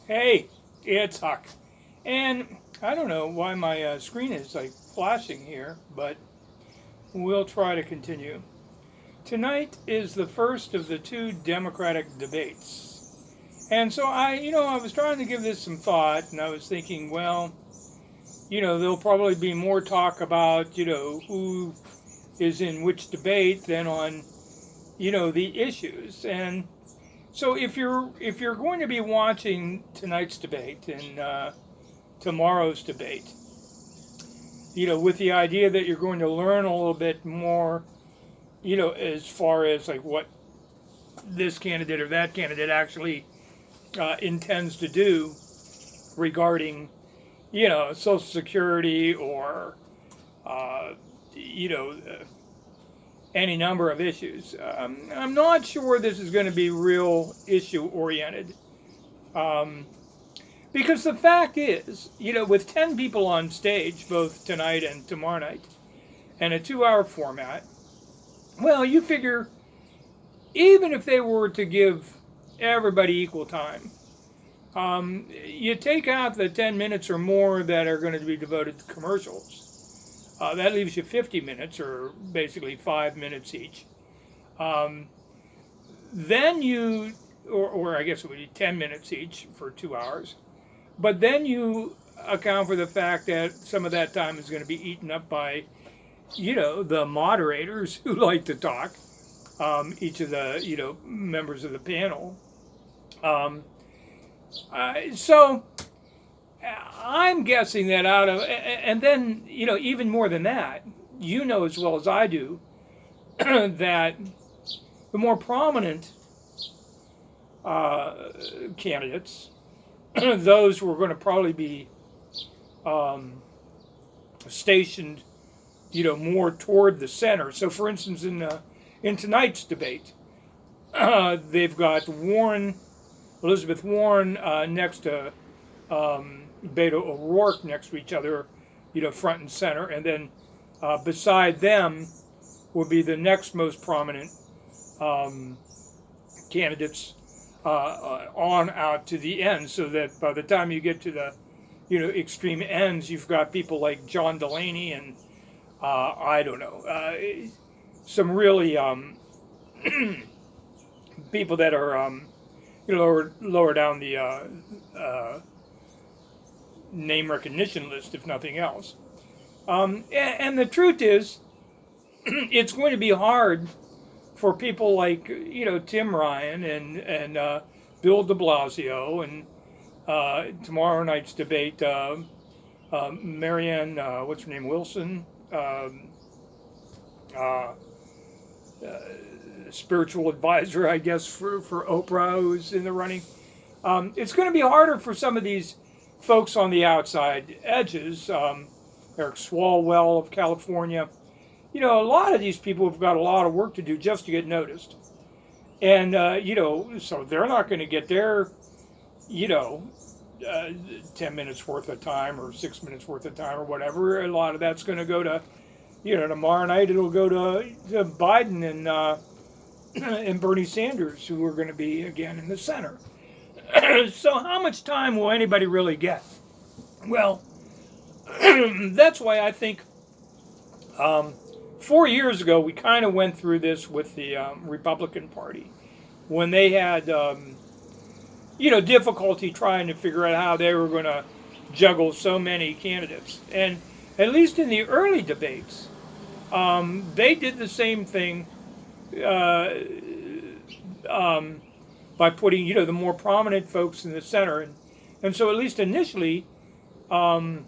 Hey, it's Huck. And I don't know why my screen is like flashing here, but we'll try to continue. Tonight is the first of the two Democratic debates. And so I was trying to give this some thought and I was thinking, well, there'll probably be more talk about, who is in which debate than on, the issues. And so if you're going to be watching tonight's debate and tomorrow's debate, with the idea that you're going to learn a little bit more, as far as like what this candidate or that candidate actually intends to do regarding, Social Security or, uh, you know, uh, any number of issues. I'm not sure this is going to be real issue oriented. Um, because the fact is, with 10 people on stage, both tonight and tomorrow night, and a 2 hour format, well, you figure even if they were to give everybody equal time, you take out the 10 minutes or more that are going to be devoted to commercials. That leaves you 50 minutes, or basically 5 minutes each. Um, then or I guess it would be 10 minutes each for 2 hours. But then you account for the fact that some of that time is going to be eaten up by, the moderators who like to talk, each of the, members of the panel. Um, so I'm guessing that and then, even more than that, as well as I do, that the more prominent uh, candidates, those who are going to probably be um, stationed, more toward the center. So, for instance, in tonight's debate, they've got Elizabeth Warren next to Beto O'Rourke next to each other, front and center, and then beside them will be the next most prominent um, candidates on out to the end, so that by the time you get to the extreme ends, you've got people like John Delaney and I don't know, some really people that are lower down the name recognition list, if nothing else. And the truth is, it's going to be hard for people like Tim Ryan and Bill De Blasio and tomorrow night's debate, Marianne, what's her name, Wilson, um, uh, spiritual advisor, I guess, for Oprah, who's in the running. It's going to be harder for some of these folks on the outside edges. Eric Swalwell of California. A lot of these people have got a lot of work to do just to get noticed. And, so they're not going to get their, you know, 10 minutes worth of time or 6 minutes worth of time or whatever. A lot of that's going to go to, tomorrow night it'll go to Biden and Bernie Sanders, who are going to be again in the center. So, how much time will anybody really get? Well, that's why I think um, 4 years ago we kind of went through this with the Republican Party when they had, difficulty trying to figure out how they were going to juggle so many candidates. And at least in the early debates, they did the same thing uh, um, by putting, the more prominent folks in the center. And so at least initially, um,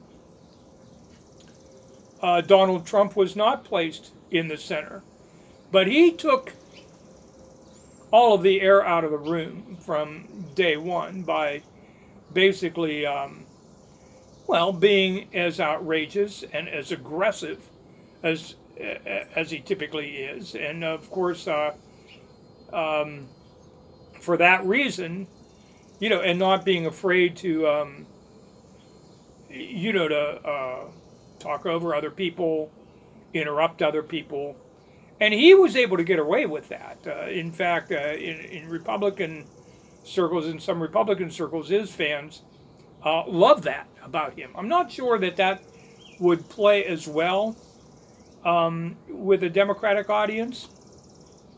Donald Trump was not placed in the center. But he took all of the air out of the room from day one by basically, being as outrageous and as aggressive as as he typically is, and of course, um, for that reason, and not being afraid to, to talk over other people, interrupt other people, and he was able to get away with that. In fact, in Republican circles and some Republican circles, his fans, love that about him. I'm not sure that that would play as well with a Democratic audience,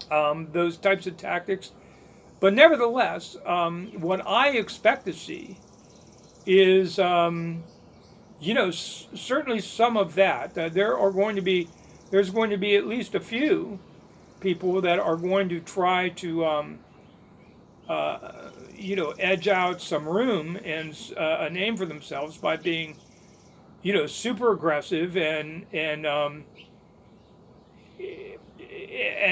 those types of tactics. But nevertheless, what I expect to see is, certainly some of that. There's going to be at least a few people that are going to try to, edge out some room and a name for themselves by being, super aggressive and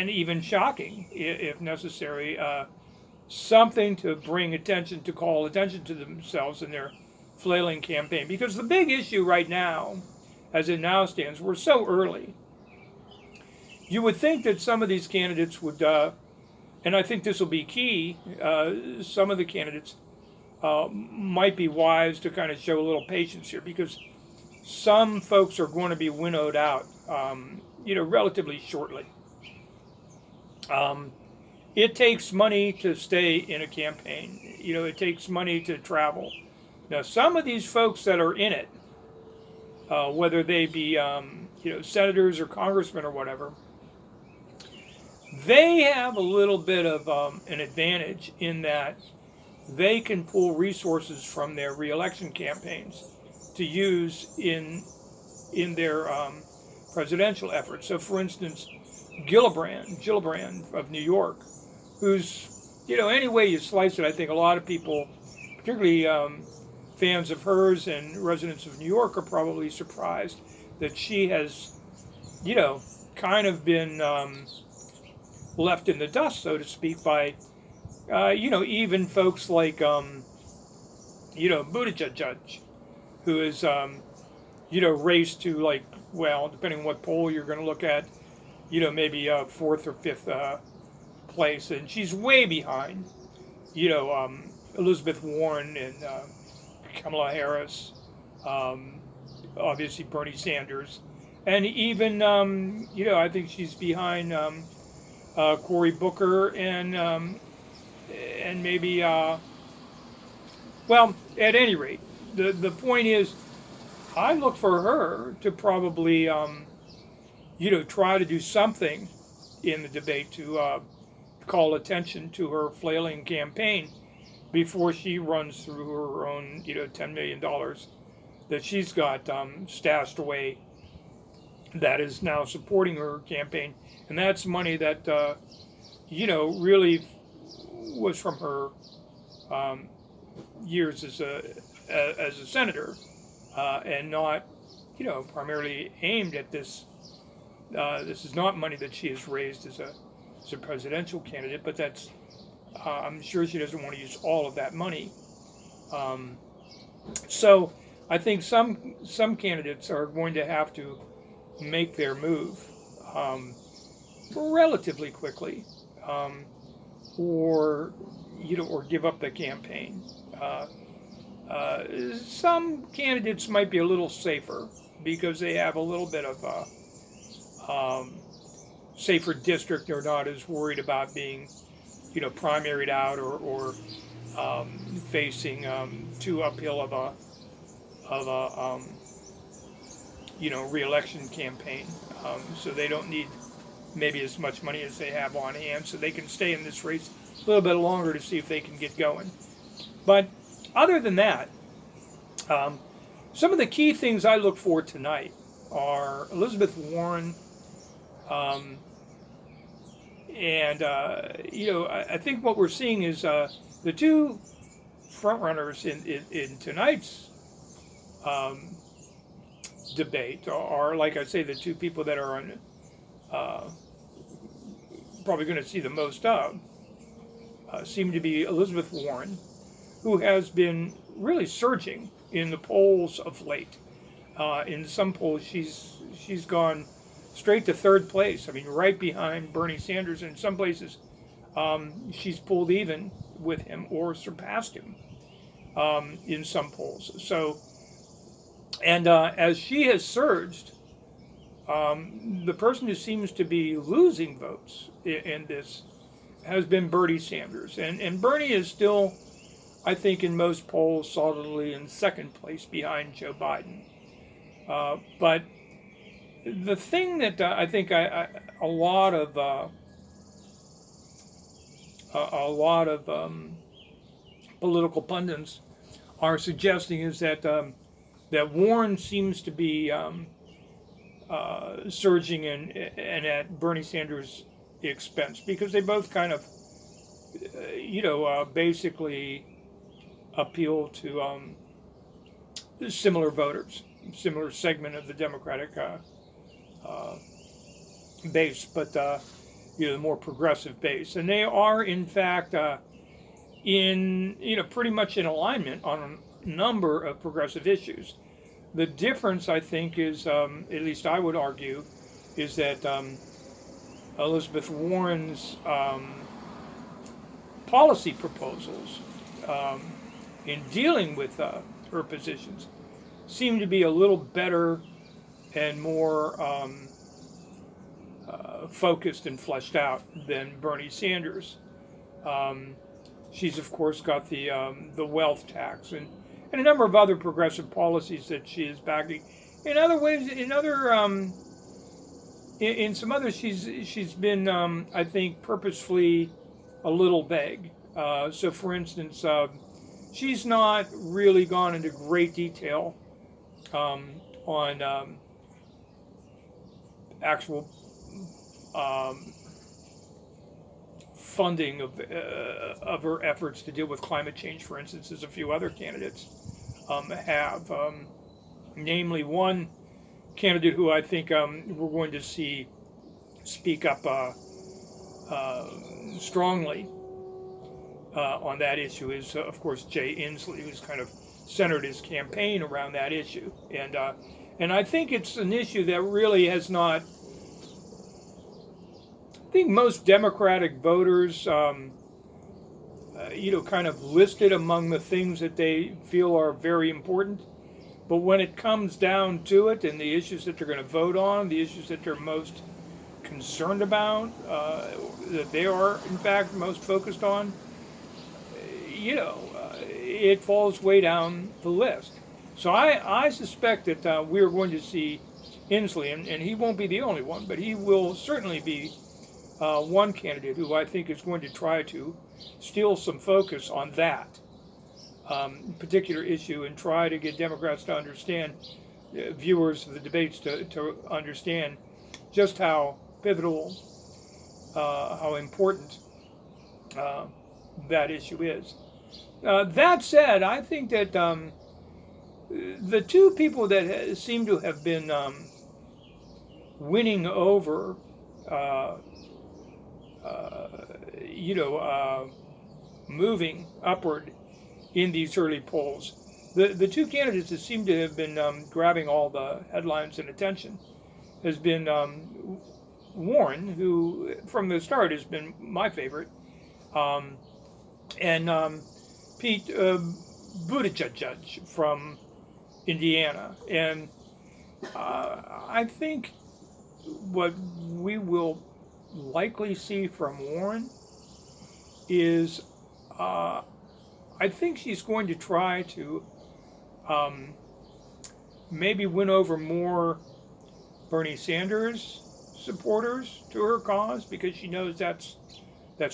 even shocking if necessary. Something to call attention to themselves in their flailing campaign. Because the big issue right now, as it now stands, we're so early. You would think that some of these candidates would, and I think this will be key, some of the candidates might be wise to kind of show a little patience here, because some folks are going to be winnowed out, relatively shortly. It takes money to stay in a campaign. It takes money to travel. Now, some of these folks that are in it, whether they be, senators or congressmen or whatever, they have a little bit of an advantage in that they can pull resources from their reelection campaigns to use in their presidential efforts. So, for instance, Gillibrand of New York, who's, any way you slice it, I think a lot of people, particularly fans of hers and residents of New York, are probably surprised that she has, kind of been left in the dust, so to speak, by, even folks like, Buttigieg, who is, raced to, like, well, depending on what poll you're going to look at, maybe fourth or fifth place, and she's way behind, Elizabeth Warren and Kamala Harris, obviously Bernie Sanders, and even, I think she's behind Cory Booker and maybe, well, at any rate, the point is, I look for her to probably, try to do something in the debate to call attention to her flailing campaign before she runs through her own, $10 million that she's got stashed away that is now supporting her campaign. And that's money that, really was from her years as a senator and not, primarily aimed at this. This is not money that she has raised as a presidential candidate, but that's, I'm sure she doesn't want to use all of that money. So I think some candidates are going to have to make their move relatively quickly, or give up the campaign. Some candidates might be a little safer because they have a little bit of safer district. They're not as worried about being, primaried out or facing too uphill of a re-election campaign. So they don't need maybe as much money as they have on hand, so they can stay in this race a little bit longer to see if they can get going. But other than that, some of the key things I look for tonight are Elizabeth Warren. I think what we're seeing is the two frontrunners in tonight's debate are, like I say, the two people that are probably going to see the most of, seem to be Elizabeth Warren, who has been really surging in the polls of late. In some polls, she's gone straight to third place. I mean, right behind Bernie Sanders. And in some places, she's pulled even with him or surpassed him in some polls. So, and as she has surged, the person who seems to be losing votes in this has been Bernie Sanders. And Bernie is still, I think, in most polls, solidly in second place behind Joe Biden. But the thing that I think a lot of political pundits are suggesting is that that Warren seems to be surging and at Bernie Sanders' expense, because they both kind of basically appeal to similar voters, similar segment of the Democratic base, but the more progressive base, and they are in fact in pretty much in alignment on a number of progressive issues. The difference, I think, is at least I would argue, is that Elizabeth Warren's policy proposals in dealing with her positions seem to be a little better and more focused and fleshed out than Bernie Sanders. She's of course got the wealth tax and a number of other progressive policies that she is backing. In other ways, in some others, she's been I think purposefully a little vague. So, for instance, she's not really gone into great detail on actual funding of her efforts to deal with climate change, for instance, as a few other candidates have. Namely, one candidate who I think we're going to see speak up strongly on that issue is, of course, Jay Inslee, who's kind of centered his campaign around that issue. And I think it's an issue that really has not. I think most Democratic voters, kind of listed among the things that they feel are very important. But when it comes down to it, and the issues that they're going to vote on, the issues that they're most concerned about, that they are in fact most focused on, it falls way down the list. So I suspect that we are going to see Inslee, and he won't be the only one, but he will certainly be one candidate who I think is going to try to steal some focus on that particular issue and try to get Democrats to understand, viewers of the debates to understand just how pivotal, how important that issue is. That said, I think that the two people that seem to have been winning over, moving upward in these early polls, the two candidates that seem to have been grabbing all the headlines and attention has been Warren, who from the start has been my favorite, and Pete Buttigieg from Indiana. And I think what we will likely see from Warren is I think she's going to try to maybe win over more Bernie Sanders supporters to her cause, because she knows that's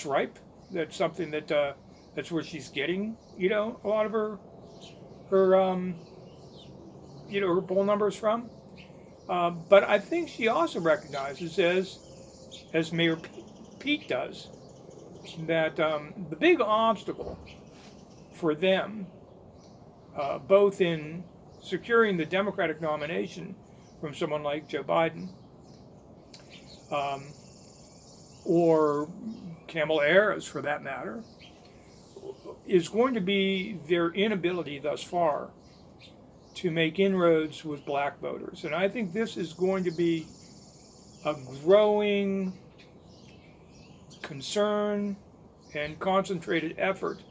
ripe. That's something that that's where she's getting a lot of her her poll numbers from. But I think she also recognizes, as Mayor Pete does, that the big obstacle for them, both in securing the Democratic nomination from someone like Joe Biden, or Kamala Harris for that matter, is going to be their inability thus far to make inroads with black voters. And I think this is going to be a growing concern and concentrated effort,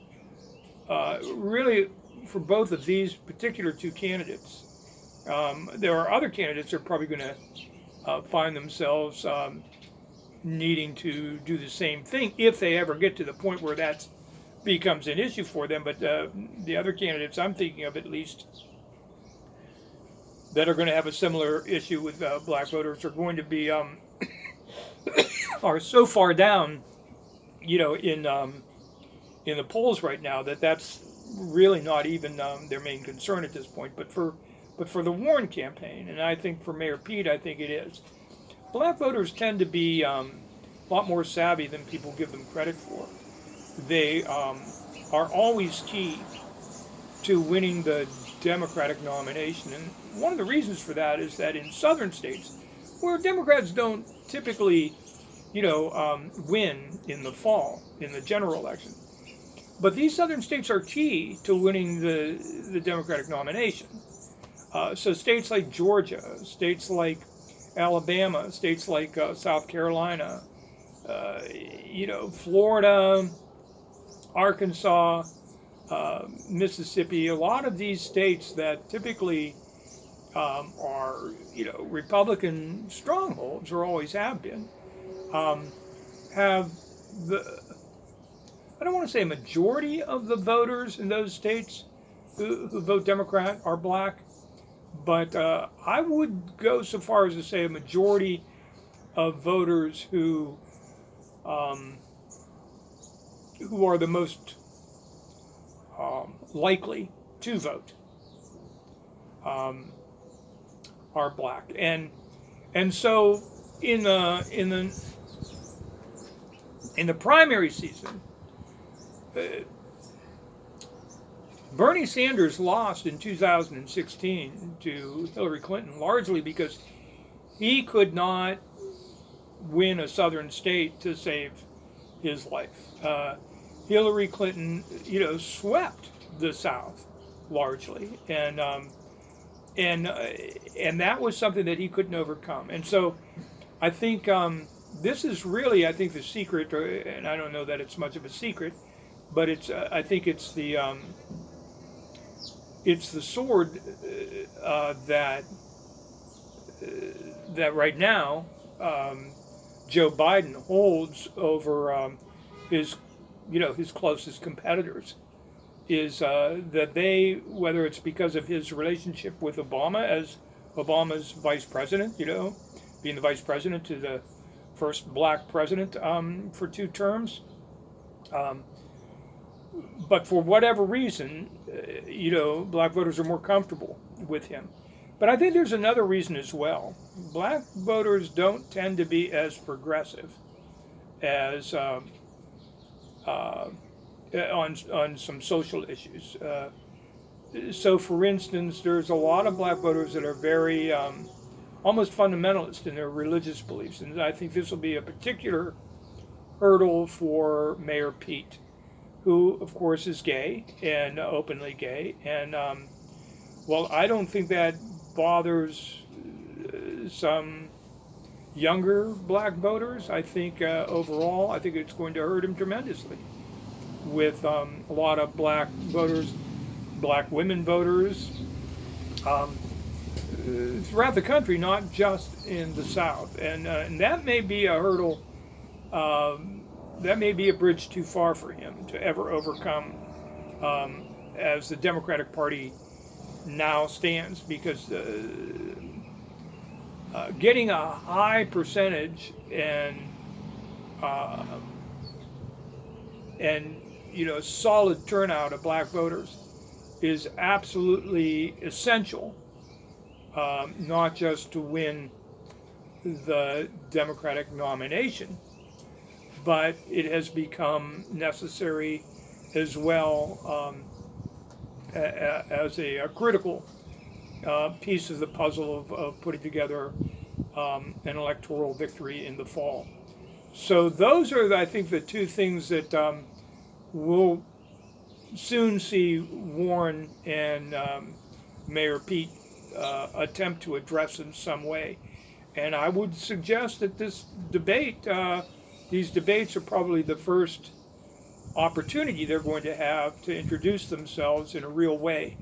really, for both of these particular two candidates. There are other candidates that are probably going to find themselves needing to do the same thing if they ever get to the point where that becomes an issue for them. But the other candidates I'm thinking of, at least, that are going to have a similar issue with black voters are going to be are so far down, in the polls right now that that's really not even their main concern at this point. But for the Warren campaign, and I think for Mayor Pete, I think it is. Black voters tend to be a lot more savvy than people give them credit for. They are always key to winning the Democratic nomination. And one of the reasons for that is that in southern states, where Democrats don't typically, win in the fall, in the general election, but these southern states are key to winning the Democratic nomination. So states like Georgia, states like Alabama, states like South Carolina, Florida, Arkansas, Mississippi, a lot of these states that typically are, Republican strongholds, or always have been, have I don't want to say a majority of the voters in those states who vote Democrat are black, but I would go so far as to say a majority of voters who are the most likely to vote are black, and so in the primary season, Bernie Sanders lost in 2016 to Hillary Clinton largely because he could not win a southern state to save his life. Hillary Clinton, swept the South largely, and that was something that he couldn't overcome. And so, I think this is really, the secret, and I don't know that it's much of a secret, but I think it's the sword that right now Joe Biden holds over his closest competitors, is that they, whether it's because of his relationship with Obama as Obama's vice president, being the vice president to the first black president for 2 terms, but for whatever reason, black voters are more comfortable with him. But I think there's another reason as well. Black voters don't tend to be as progressive as on some social issues. So, for instance, there's a lot of black voters that are very almost fundamentalist in their religious beliefs, and I think this will be a particular hurdle for Mayor Pete, who, of course, is gay and openly gay. And, I don't think that bothers some younger black voters. I think overall, I think it's going to hurt him tremendously with a lot of black voters, black women voters, throughout the country, not just in the South. And that may be a hurdle. That may be a bridge too far for him to ever overcome as the Democratic Party now stands, because getting a high percentage and solid turnout of black voters is absolutely essential, not just to win the Democratic nomination, but it has become necessary as well as a critical piece of the puzzle of putting together an electoral victory in the fall. So those are, I think, the 2 things that we'll soon see Warren and Mayor Pete attempt to address in some way. And I would suggest that this debate, these debates are probably the first opportunity they're going to have to introduce themselves in a real way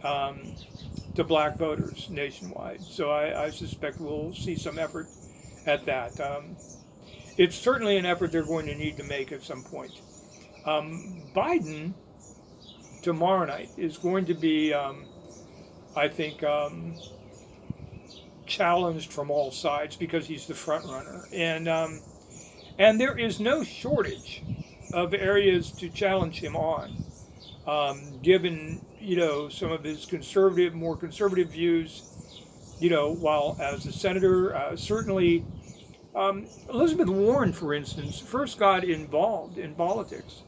to black voters nationwide. So I suspect we'll see some effort at that. it's certainly an effort they're going to need to make at some point. Biden tomorrow night is going to be, I think, challenged from all sides because he's the front runner, and there is no shortage of areas to challenge him on, given some of his more conservative views. While as a senator, certainly Elizabeth Warren, for instance, first got involved in politics,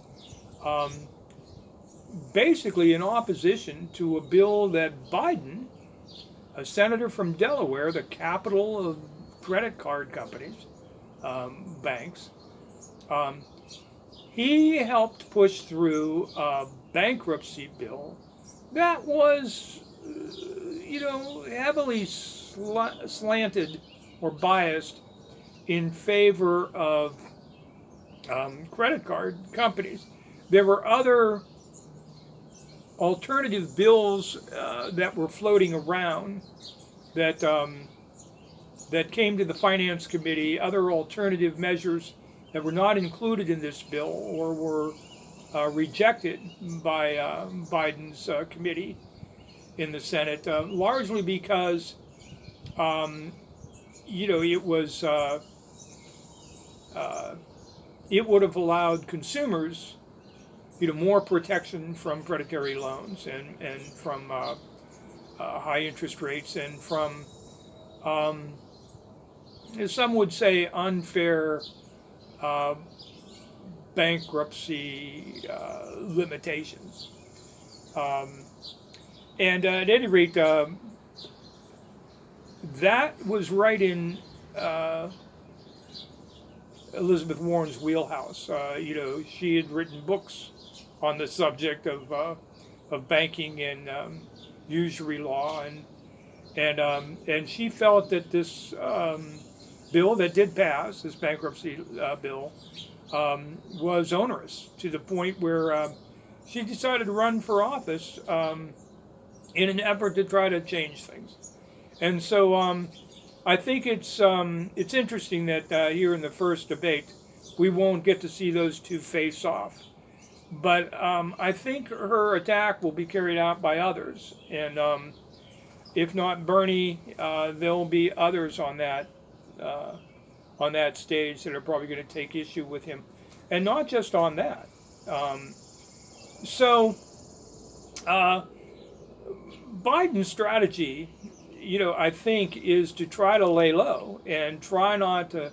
basically in opposition to a bill that Biden, a senator from Delaware, the capital of credit card companies, banks, he helped push through a bankruptcy bill that was, heavily slanted or biased in favor of credit card companies. There were other alternative bills that were floating around that came to the Finance Committee, other alternative measures that were not included in this bill or were rejected by Biden's committee in the Senate, largely because it would have allowed consumers more protection from predatory loans and from high interest rates and from some would say unfair bankruptcy limitations. And at any rate, that was right in Elizabeth Warren's wheelhouse. She had written books on the subject of banking and usury law, and she felt that this bill that did pass, this bankruptcy bill, was onerous to the point where she decided to run for office in an effort to try to change things. And so I think it's interesting that here in the first debate we won't get to see those two face off. But I think her attack will be carried out by others, and if not Bernie, there'll be others on that stage that are probably going to take issue with him, and not just on that. Biden's strategy, I think, is to try to lay low and try not to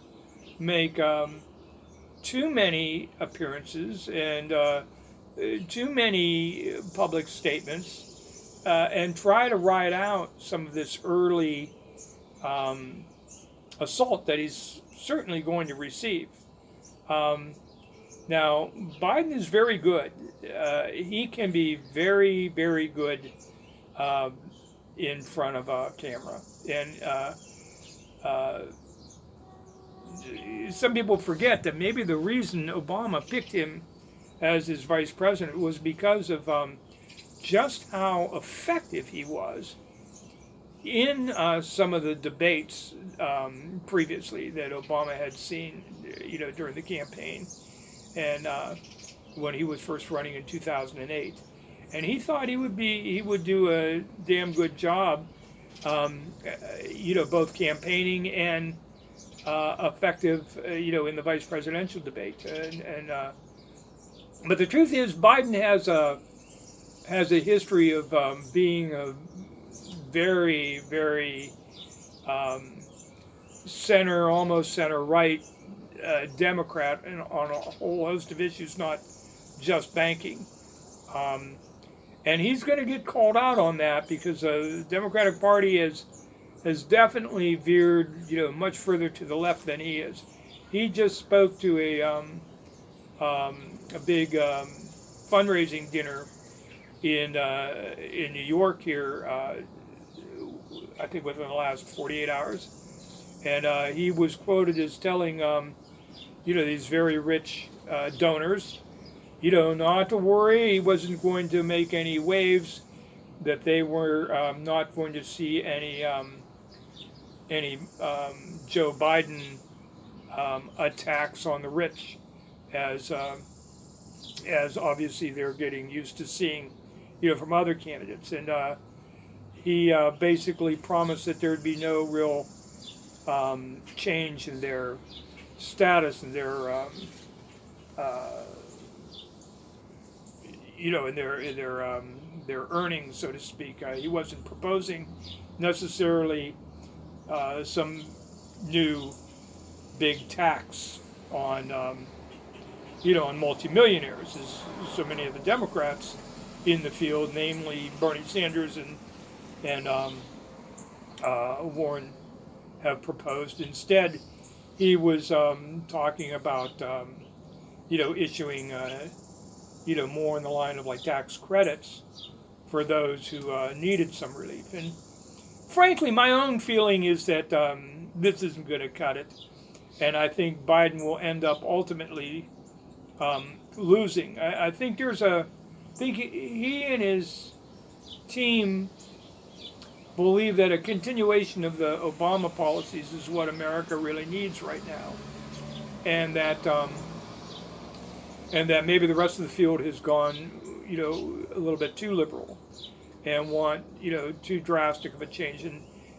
make too many appearances and too many public statements, and try to ride out some of this early assault that he's certainly going to receive. Now, Biden is very good. He can be very, very good in front of a camera. And some people forget that maybe the reason Obama picked him as his vice president was because of just how effective he was in some of the debates previously that Obama had seen, during the campaign and when he was first running in 2008. And he thought he would do a damn good job, both campaigning and effective, in the vice presidential debate. But the truth is, Biden has a history of being a very, very almost center-right Democrat on a whole host of issues, not just banking. And he's going to get called out on that because the Democratic Party has definitely veered, much further to the left than he is. He just spoke to a big fundraising dinner in New York here, I think within the last 48 hours. And he was quoted as telling, these very rich donors, not to worry, he wasn't going to make any waves, that they were not going to see any Joe Biden a tax on the rich, as as obviously they're getting used to seeing, from other candidates. And he basically promised that there'd be no real change in their status and their uh, their earnings, so to speak. He wasn't proposing necessarily some new big tax on on multimillionaires, as so many of the Democrats in the field, namely Bernie Sanders and Warren, have proposed. Instead, he was talking about issuing more in the line of like tax credits for those who needed some relief. And frankly, my own feeling is that this isn't going to cut it, and I think Biden will end up ultimately losing. I think he and his team believe that a continuation of the Obama policies is what America really needs right now, and that maybe the rest of the field has gone, a little bit too liberal, and want, too drastic of a change.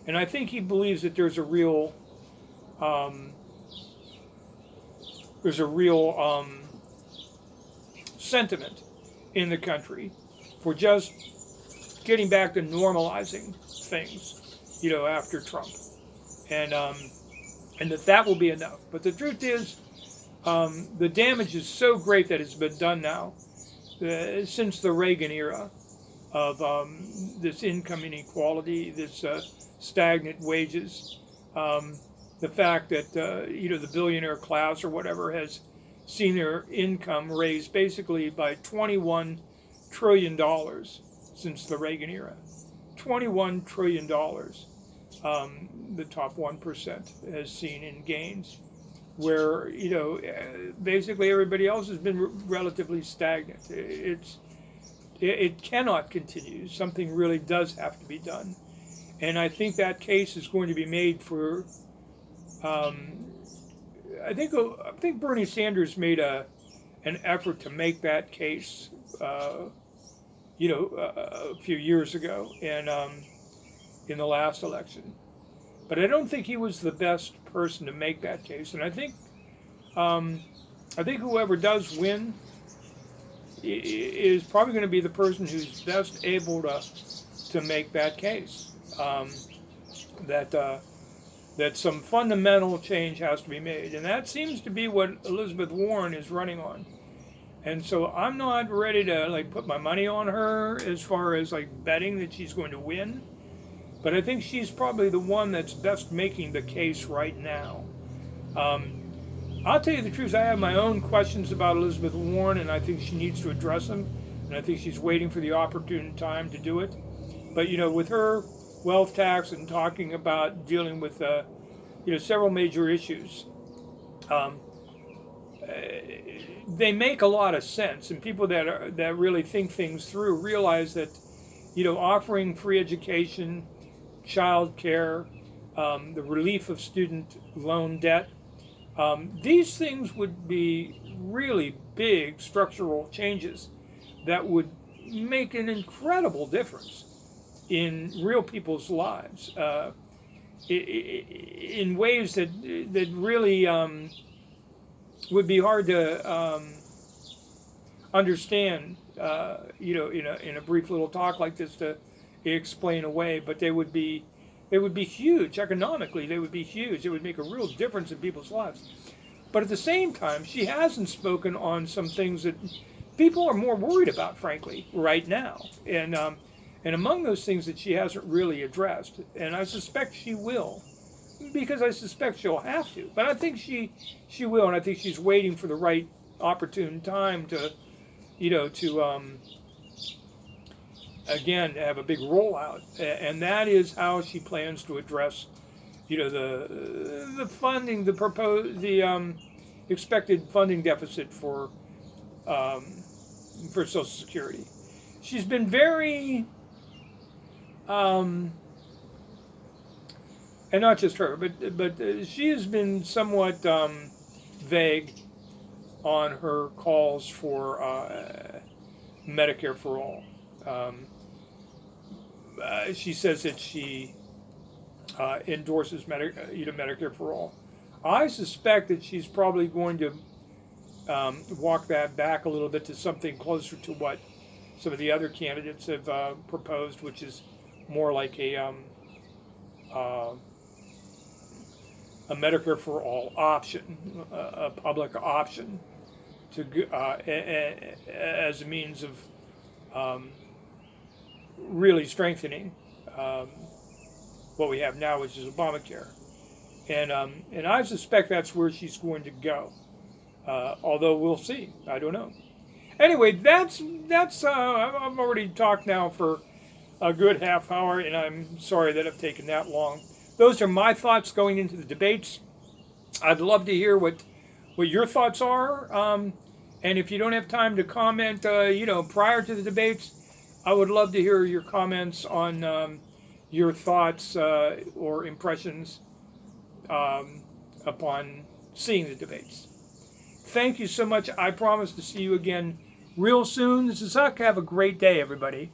And I think he believes that um, there's a real sentiment in the country for just getting back to normalizing things, after Trump, and that will be enough. But the truth is, the damage is so great that it's been done now since the Reagan era of this income inequality, this stagnant wages, the fact that the billionaire class or whatever has seen their income raised basically by $21 trillion since the Reagan era. $21 trillion, the top 1% has seen in gains, where basically everybody else has been relatively stagnant. It cannot continue. Something really does have to be done, and I think that case is going to be made for. I think Bernie Sanders made an effort to make that case, a few years ago, and in the last election. But I don't think he was the best person to make that case, and I think whoever does win is probably going to be the person who's best able to make that case. That some fundamental change has to be made, and that seems to be what Elizabeth Warren is running on. And so I'm not ready to put my money on her as far as betting that she's going to win, but I think she's probably the one that's best making the case right now. I'll tell you the truth, I have my own questions about Elizabeth Warren, and I think she needs to address them, and I think she's waiting for the opportune time to do it. But with her wealth tax and talking about dealing with several major issues, they make a lot of sense, and people that really think things through realize that offering free education, child care, the relief of student loan debt, these things would be really big structural changes that would make an incredible difference in real people's lives, in ways that really would be hard to understand, in a brief little talk like this to explain away. But they would be huge economically. They would be huge. It would make a real difference in people's lives. But at the same time, she hasn't spoken on some things that people are more worried about, frankly, right now. And among those things that she hasn't really addressed, and I suspect she will, because I suspect she'll have to. But I think she will, and I think she's waiting for the right opportune time to, again, have a big rollout, and that is how she plans to address, the funding, the expected funding deficit for Social Security. She's been very and not just her, but she has been somewhat vague on her calls for Medicare for all. Um, she says that she endorses Medicare for all. I suspect that she's probably going to walk that back a little bit to something closer to what some of the other candidates have proposed, which is more like uh, a Medicare for all option, a public option, to as a means of really strengthening um, what we have now, which is Obamacare. And I suspect that's where she's going to go. Although we'll see, I don't know. Anyway, that's I've already talked now for a good half hour, and I'm sorry that I've taken that long. Those are my thoughts going into the debates. I'd love to hear what your thoughts are. And if you don't have time to comment, prior to the debates, I would love to hear your comments on your thoughts or impressions upon seeing the debates. Thank you so much. I promise to see you again real soon. This is Huck. Have a great day, everybody.